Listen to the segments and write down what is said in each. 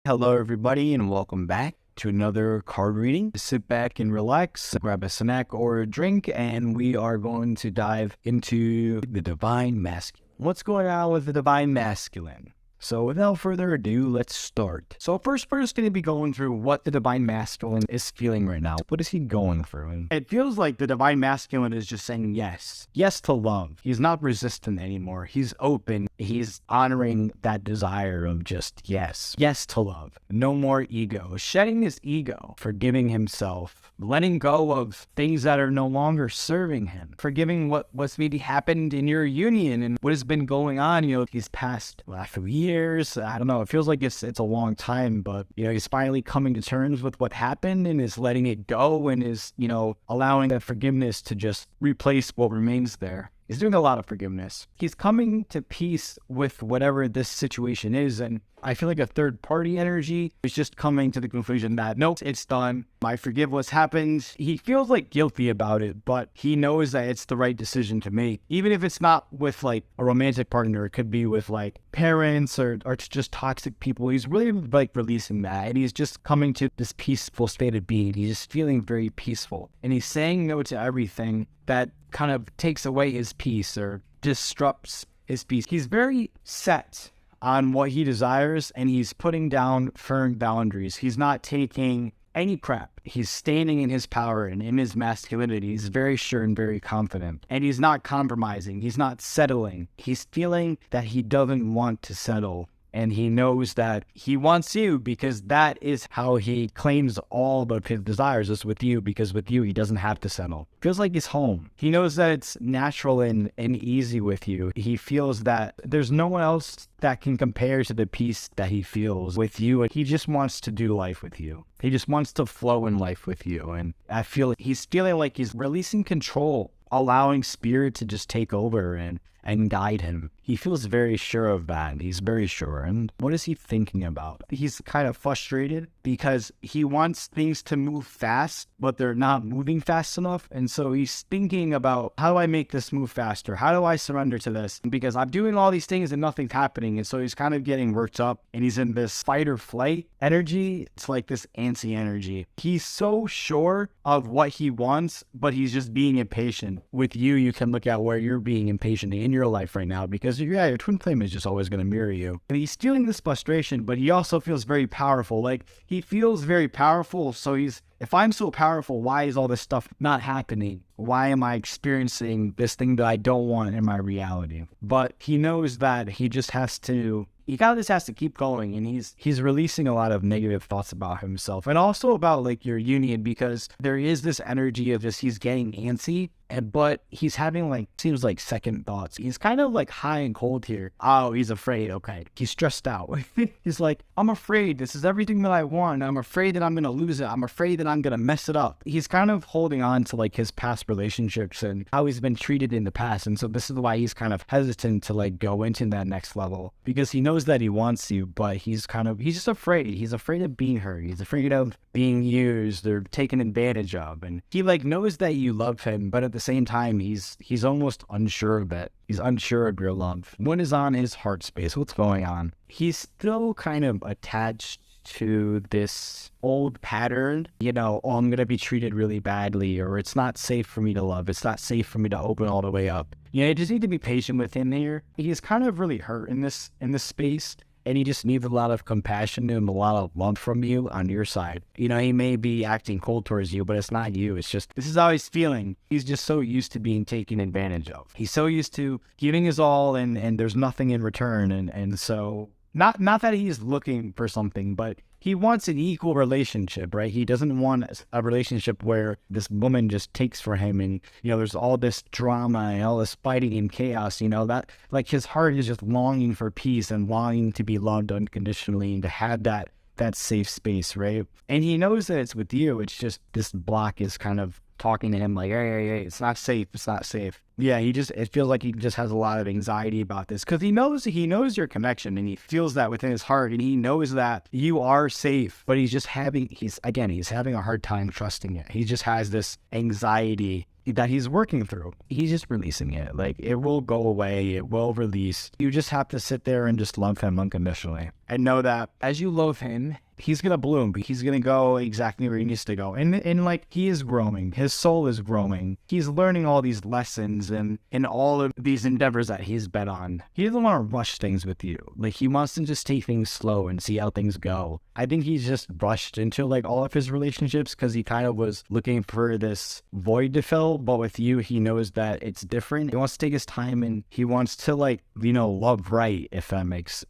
Hello, everybody, and welcome back to another card reading. Sit back and relax, grab a snack or a drink, and we are going to dive into the Divine Masculine. What's going on with the Divine Masculine? So without further ado, let's start. So first, we're just going to be going through what the Divine Masculine is feeling right now. What is he going through? And it feels like the Divine Masculine is just saying yes. Yes to love. He's not resistant anymore. He's open. He's honoring that desire of just yes. Yes to love. No more ego. Shedding his ego. Forgiving himself. Letting go of things that are no longer serving him. Forgiving what's maybe happened in your union and what has been going on, these past few years. I don't know. It feels like it's a long time, but, he's finally coming to terms with what happened and is letting it go and is, allowing that forgiveness to just replace what remains there. He's doing a lot of forgiveness. He's coming to peace with whatever this situation is. And I feel like a third party energy is just coming to the conclusion that, nope, it's done. I forgive what's happened. He feels like guilty about it, but he knows that it's the right decision to make. Even if it's not with like a romantic partner, it could be with like parents or just toxic people. He's really like releasing that. And he's just coming to this peaceful state of being. He's just feeling very peaceful. And he's saying no to everything that kind of takes away his peace or disrupts his peace. He's very set on what he desires and he's putting down firm boundaries. He's not taking any crap. He's standing in his power and in his masculinity. He's very sure and very confident. And he's not compromising. He's not settling. He's feeling that he doesn't want to settle. And he knows that he wants you because that is how he claims all of his desires is with you, because with you, he doesn't have to settle. Feels like he's home. He knows that it's natural and easy with you. He feels that there's no one else that can compare to the peace that he feels with you. And he just wants to do life with you. He just wants to flow in life with you. And I feel like he's feeling like he's releasing control, allowing spirit to just take over and guide him. He feels very sure of that. He's very sure. And what is he thinking about? He's kind of frustrated because he wants things to move fast, but they're not moving fast enough. And so he's thinking about, how do I make this move faster? How do I surrender to this? Because I'm doing all these things and nothing's happening. And so he's kind of getting worked up and he's in this fight or flight energy. It's like this antsy energy. He's so sure of what he wants, but he's just being impatient. With you, you can look at where you're being impatient in your life right now, because your twin flame is just always going to mirror you. And he's feeling this frustration, but he also feels very powerful. Like, he feels very powerful. So if I'm so powerful, why is all this stuff not happening? Why am I experiencing this thing that I don't want in my reality? But he knows that he just has to keep going, and he's releasing a lot of negative thoughts about himself and also about like your union, because there is this energy of just he's getting antsy. But he's having seems like second thoughts. He's kind of like high and cold here. Oh, he's afraid. Okay. He's stressed out. He's like, I'm afraid. This is everything that I want. I'm afraid that I'm going to lose it. I'm afraid that I'm going to mess it up. He's kind of holding on to like his past relationships and how he's been treated in the past. And so this is why he's kind of hesitant to like go into that next level, because he knows that he wants you, but he's just afraid. He's afraid of being hurt. He's afraid of being used or taken advantage of. And he like knows that you love him, but at the same time, he's almost unsure of it. He's unsure of your love. What is on his heart space? What's going on? He's still kind of attached to this old pattern, oh, I'm going to be treated really badly, or it's not safe for me to love. It's not safe for me to open all the way up. You just need to be patient with him here. He's kind of really hurt in this space. And he just needs a lot of compassion and a lot of love from you on your side. He may be acting cold towards you, but it's not you. It's just, this is how he's feeling. He's just so used to being taken advantage of. He's so used to giving his all and there's nothing in return. And so, not that he's looking for something, but he wants an equal relationship, right? He doesn't want a relationship where this woman just takes for him and, there's all this drama and all this fighting and chaos, that like his heart is just longing for peace and longing to be loved unconditionally and to have that safe space, right? And he knows that it's with you. It's just this block is kind of talking to him like, hey, it's not safe. It's not safe. Yeah, it feels like he just has a lot of anxiety about this because he knows your connection and he feels that within his heart and he knows that you are safe, but he's having a hard time trusting it. He just has this anxiety that he's working through. He's just releasing it. Like, it will go away. It will release. You just have to sit there and just love him unconditionally. and know that as you love him, he's going to bloom. He's going to go exactly where he needs to go. And like, he is growing. His soul is growing. He's learning all these lessons and all of these endeavors that he's been on. He doesn't want to rush things with you. Like, he wants to just take things slow and see how things go. I think he's just rushed into like all of his relationships because he kind of was looking for this void to fill. But with you, he knows that it's different. He wants to take his time and he wants to, like, you know, love right, if that makes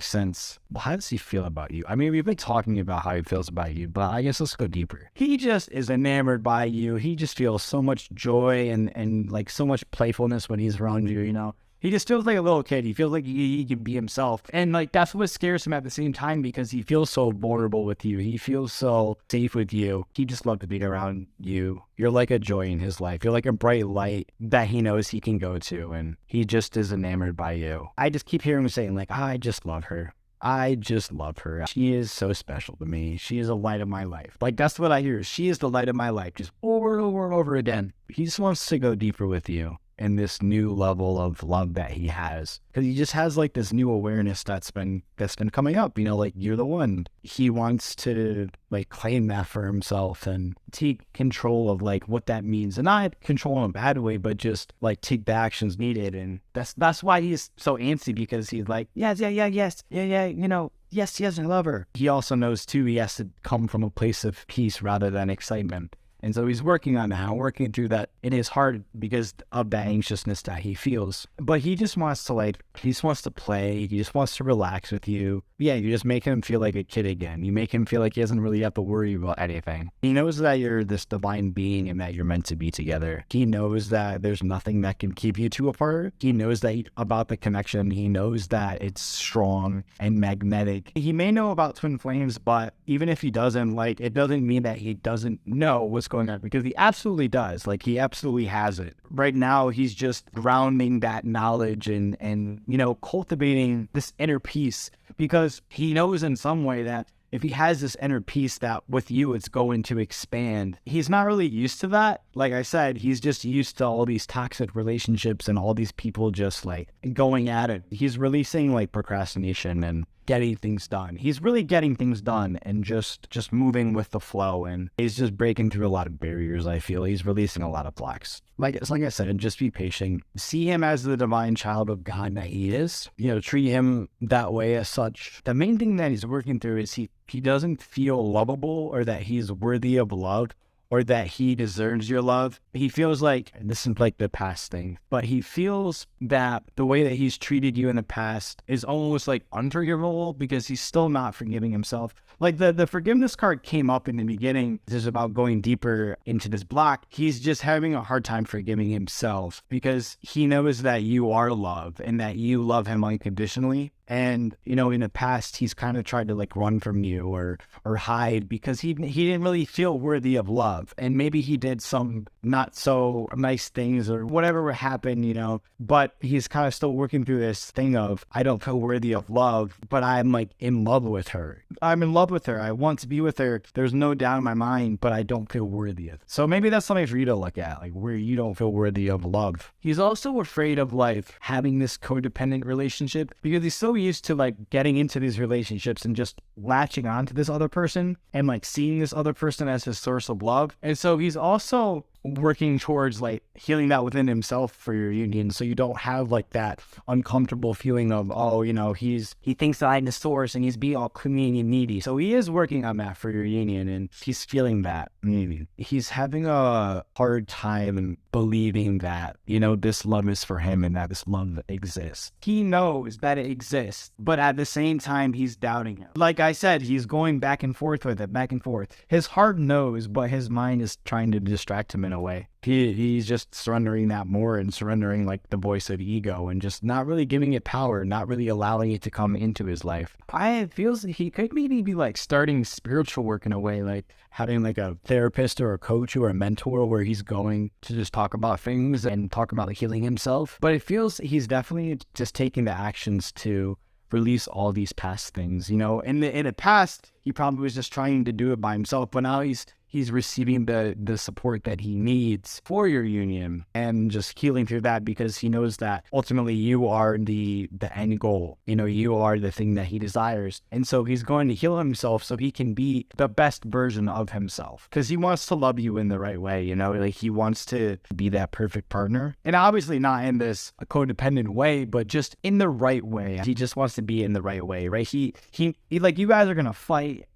sense. Well, how does he feel about you? I mean, we've been talking about how he feels about you, but I guess let's go deeper. He just is enamored by you. He just feels so much joy and like so much playfulness when he's around you, you know? He just feels like a little kid. He feels like he can be himself. And like, that's what scares him at the same time, because he feels so vulnerable with you. He feels so safe with you. He just loves to be around you. You're like a joy in his life. You're like a bright light that he knows he can go to. And he just is enamored by you. I just keep hearing him saying like, I just love her. I just love her. She is so special to me. She is a light of my life. Like, that's what I hear. She is the light of my life. Just over and over and over again. He just wants to go deeper with you in this new level of love that he has, because he just has like this new awareness that's been coming up, you know, like, you're the one. He wants to like claim that for himself and take control of like what that means, and not control in a bad way, but just like take the actions needed. And that's why he's so antsy, because he's like, yes, you know, yes, I love her. He also knows too, he has to come from a place of peace rather than excitement. And so he's working on that, working through that in his heart because of that anxiousness that he feels. But he just wants to he just wants to play. He just wants to relax with you. Yeah, you just make him feel like a kid again. You make him feel like he doesn't really have to worry about anything. He knows that you're this divine being and that you're meant to be together. He knows that there's nothing that can keep you two apart. He knows that about the connection. He knows that it's strong and magnetic. He may know about twin flames, but even if he doesn't, like, it doesn't mean that he doesn't know what's going on, because he absolutely does. Like, he absolutely has it. Right now, he's just grounding that knowledge and you know, cultivating this inner peace, because he knows in some way that if he has this inner peace, that with you, it's going to expand. He's not really used to that. Like I said, he's just used to all these toxic relationships and all these people just like going at it. He's releasing like procrastination and getting things done. He's really getting things done and just moving with the flow. And he's just breaking through a lot of barriers, I feel. He's releasing a lot of blocks. Like I said, just be patient. See him as the divine child of God that he is. You know, treat him that way as such. The main thing that he's working through is he doesn't feel lovable, or that he's worthy of love, or that he deserves your love. He feels like, and this is like the past thing, but he feels that the way that he's treated you in the past is almost like unforgivable, because he's still not forgiving himself. Like the forgiveness card came up in the beginning. This is about going deeper into this block. He's just having a hard time forgiving himself, because he knows that you are love and that you love him unconditionally. And, you know, in the past, he's kind of tried to like run from you or hide, because he didn't really feel worthy of love. And maybe he did some not so nice things or whatever happened, you know, but he's kind of still working through this thing of, I don't feel worthy of love, but I'm like in love with her. I'm in love with her. I want to be with her. There's no doubt in my mind, but I don't feel worthy of it. So maybe that's something for you to look at, like where you don't feel worthy of love. He's also afraid of like having this codependent relationship, because he's so used to like getting into these relationships and just latching on to this other person and like seeing this other person as his source of love. And so he's also working towards like healing that within himself for your union, so you don't have like that uncomfortable feeling of, oh, you know, he thinks that I'm the source and he's being all clingy and needy. So he is working on that for your union, and he's feeling that. Maybe he's having a hard time believing that, you know, this love is for him and that this love exists. He knows that it exists, but at the same time, he's doubting it. Like I said, he's going back and forth with it, back and forth. His heart knows, but his mind is trying to distract him in a way. He's just surrendering that more, and surrendering like the voice of ego, and just not really giving it power, not really allowing it to come into his life. It feels he could maybe be like starting spiritual work in a way, like having like a therapist or a coach or a mentor where he's going to just talk about things and talk about healing himself. But it feels he's definitely just taking the actions to release all these past things. You know, in the past, he probably was just trying to do it by himself, but now he's he's receiving the support that he needs for your union, and just healing through that, because he knows that ultimately you are the end goal. You know, you are the thing that he desires. And so he's going to heal himself so he can be the best version of himself, because he wants to love you in the right way. You know, like he wants to be that perfect partner, and obviously not in this codependent way, but just in the right way. He just wants to be in the right way, right? He like, you guys are gonna fight,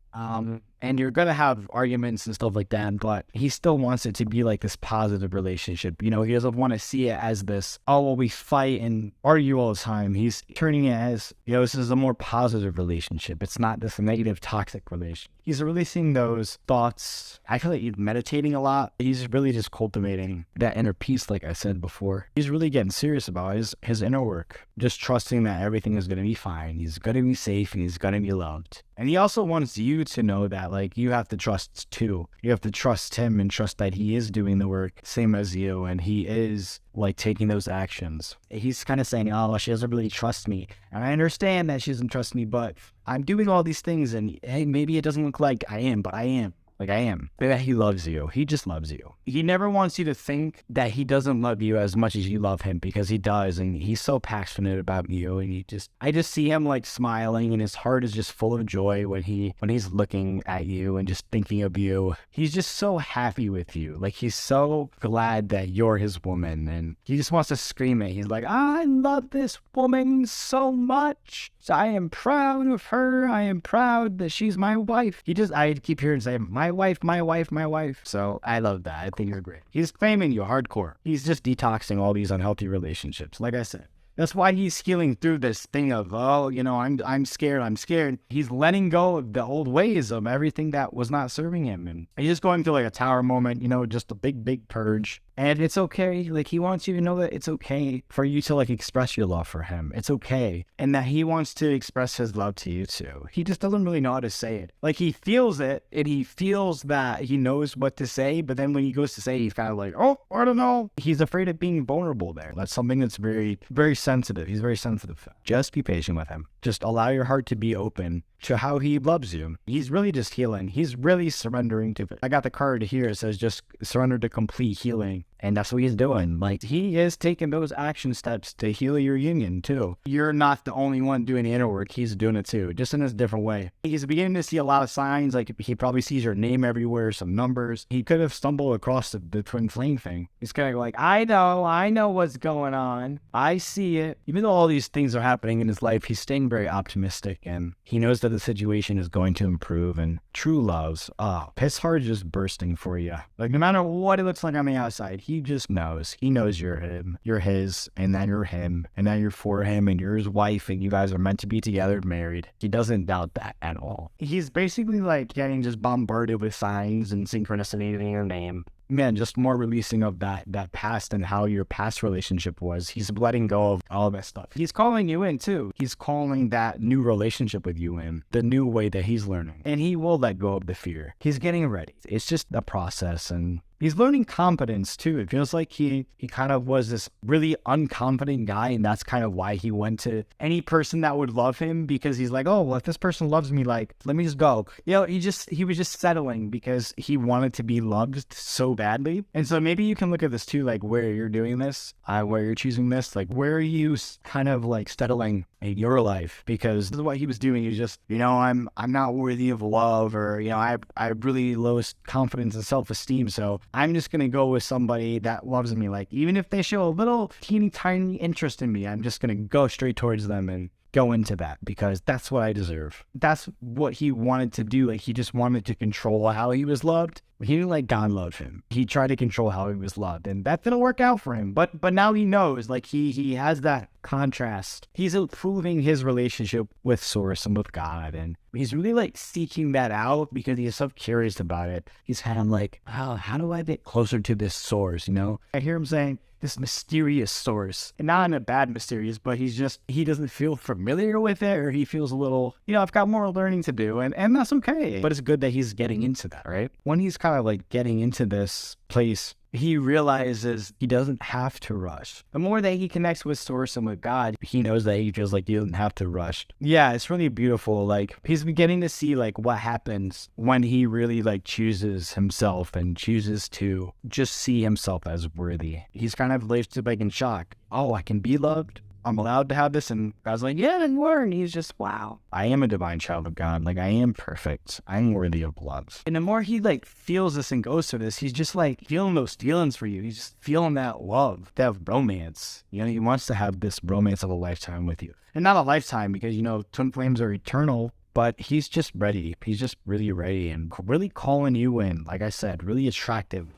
and you're going to have arguments and stuff like that, but he still wants it to be like this positive relationship. You know, he doesn't want to see it as this, oh, well, we fight and argue all the time. He's turning it as, you know, this is a more positive relationship. It's not this negative, toxic relationship. He's releasing those thoughts. I feel like he's meditating a lot. He's really just cultivating that inner peace, like I said before. He's really getting serious about his inner work, just trusting that everything is going to be fine. He's going to be safe, and he's going to be loved. And he also wants you to know that, like, you have to trust too. You have to trust him and trust that he is doing the work, same as you, and he is like taking those actions. He's kind of saying, oh, she doesn't really trust me. And I understand that she doesn't trust me, but I'm doing all these things, and hey, maybe it doesn't look like I am, but I am. Like I am. That he loves you. He just loves you. He never wants you to think that he doesn't love you as much as you love him, because he does, and he's so passionate about you. And I just see him like smiling, and his heart is just full of joy when he's looking at you and just thinking of you. He's just so happy with you. Like, he's so glad that you're his woman, and he just wants to scream it. He's like, I love this woman so much. So I am proud of her. I am proud that she's my wife. I keep hearing say, my wife, my wife, my wife. So I love that. I think you're great. He's claiming you hardcore. He's just detoxing all these unhealthy relationships. Like I said, that's why he's healing through this thing of, oh, you know, I'm scared. He's letting go of the old ways of everything that was not serving him. And he's just going through like a tower moment, you know, just a big purge. And it's okay. Like, he wants you to know that it's okay for you to like express your love for him. It's okay. And that he wants to express his love to you too. He just doesn't really know how to say it. Like, he feels it, and he feels that he knows what to say. But then when he goes to say, he's kind of like, oh, I don't know. He's afraid of being vulnerable there. That's something that's very, very sensitive. He's very sensitive. Just be patient with him. Just allow your heart to be open to how he loves you. He's really just healing. He's really surrendering to it. I got the card here. It says just surrender to complete healing. And that's what he's doing. Like, he is taking those action steps to heal your union too. You're not the only one doing the inner work. He's doing it too, just in a different way. He's beginning to see a lot of signs. Like, he probably sees your name everywhere, some numbers. He could have stumbled across the twin flame thing. He's kind of like, I know what's going on. I see it. Even though all these things are happening in his life, he's staying very optimistic, and he knows that the situation is going to improve. And true loves, his heart is just bursting for you. Like, no matter what it looks like on the outside, he just knows. He knows you're him, you're his, and that you're him, and that you're for him, and you're his wife, and you guys are meant to be together, married. He doesn't doubt that at all. He's basically like getting just bombarded with signs and synchronicity in your name. Man, just more releasing of that past and how your past relationship was. He's letting go of all that stuff. He's calling you in too. He's calling that new relationship with you in, the new way that he's learning. And he will let go of the fear. He's getting ready. It's just a process, and he's learning confidence too. It feels like he kind of was this really unconfident guy, and that's kind of why he went to any person that would love him, because he's like, oh, well, if this person loves me, like, let me just go. You know, he was just settling because he wanted to be loved so badly. And so maybe you can look at this too, like where you're doing this, where you're choosing this, like where are you kind of like settling in your life? Because this is what he was doing. He's just, you know, I'm not worthy of love, or, you know, I have really low confidence and self-esteem, so I'm just going to go with somebody that loves me. Like, even if they show a little teeny tiny interest in me, I'm just going to go straight towards them and go into that, because that's what I deserve. That's what he wanted to do. Like, he just wanted to control how he was loved. He didn't like God loved him. He tried to control how he was loved, and that didn't work out for him. But now he knows, like, he has that contrast. He's improving his relationship with Source and with God, and he's really like seeking that out because he's so curious about it. He's kind of like, oh, how do I get closer to this source? You know, I hear him saying this mysterious source, and not in a bad mysterious, but he doesn't feel familiar with it, or he feels a little, you know, I've got more learning to do, and that's okay. But it's good that he's getting into that, right? When he's kind of like getting into this place, he realizes he doesn't have to rush. The more that he connects with Source and with God, he knows that he feels like he doesn't have to rush. Yeah, it's really beautiful. Like, he's beginning to see like what happens when he really like chooses himself and chooses to just see himself as worthy. He's kind of left like in shock. Oh, I can be loved. I'm allowed to have this. And God's like, yeah, and more. And he's just, wow, I am a divine child of God. Like, I am perfect. I'm worthy of love. And the more he like feels this and goes through this, he's just like feeling those feelings for you. He's just feeling that love, that romance. You know, he wants to have this romance of a lifetime with you. And not a lifetime because, you know, twin flames are eternal. But he's just ready. He's just really ready and really calling you in. Like I said, really attracting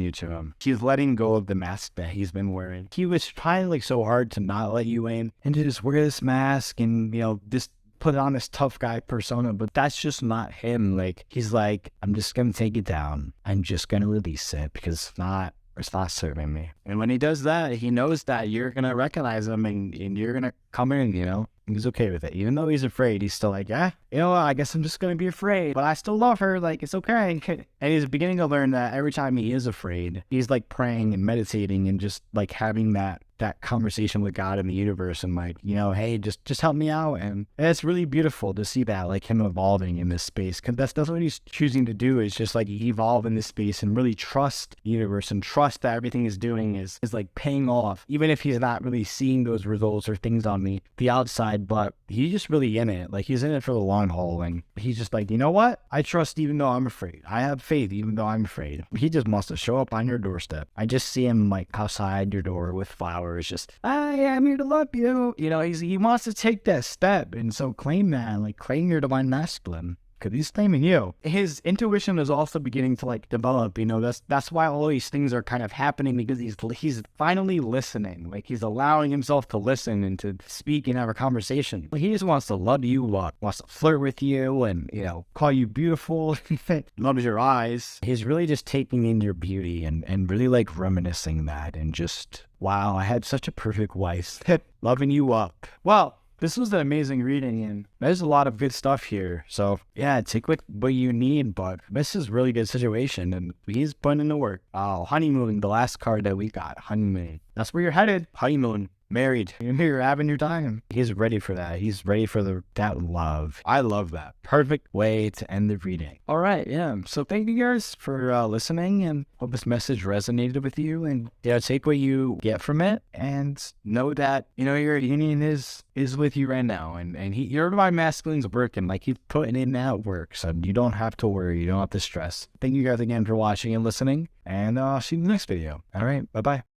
you to him. He's letting go of the mask that he's been wearing. He was trying like so hard to not let you in and to just wear this mask and, you know, just put on this tough guy persona. But that's just not him. Like, he's like, I'm just going to take it down. I'm just going to release it because it's not serving me. And when he does that, he knows that you're going to recognize him and you're going to come in, you know. He's okay with it. Even though he's afraid, he's still like, yeah, you know, I guess I'm just going to be afraid, but I still love her. Like, it's okay. And he's beginning to learn that every time he is afraid, he's like praying and meditating and just like having that conversation with God and the universe and like, you know, hey, just help me out. And it's really beautiful to see that, like him evolving in this space. Cause that's what he's choosing to do, is just like evolve in this space and really trust the universe and trust that everything he's doing is like paying off, even if he's not really seeing those results or things on the outside, but he's just really in it. Like, he's in it for the long haul. And he's just like, you know what? I trust even though I'm afraid. I have faith even though I'm afraid. He just wants to show up on your doorstep. I just see him like outside your door with flowers. Just, I'm here to love you. You know, he wants to take that step. And so claim that, like, claim your divine masculine. Because he's claiming you. His intuition is also beginning to like develop. You know, that's why all these things are kind of happening, because he's finally listening. Like, he's allowing himself to listen and to speak and have a conversation. Like, he just wants to love you, wants to flirt with you, and, you know, call you beautiful. Loves your eyes. He's really just taking in your beauty and really like reminiscing that and just, wow, I had such a perfect wife. Loving you up. Well, this was an amazing reading, and there's a lot of good stuff here. So, yeah, take what you need, but this is a really good situation, and he's putting in the work. Oh, honeymoon, the last card that we got, honeymoon. That's where you're headed, honeymoon. Married. You're having your time. He's ready for that. He's ready for that love. I love that. Perfect way to end the reading. All right, yeah. So thank you guys for listening, and hope this message resonated with you. And yeah, take what you get from it, and know that, you know, your union is with you right now, and your divine masculine's working. Like, he's putting in that work, so you don't have to worry. You don't have to stress. Thank you guys again for watching and listening, and I'll see you in the next video. All right, bye bye.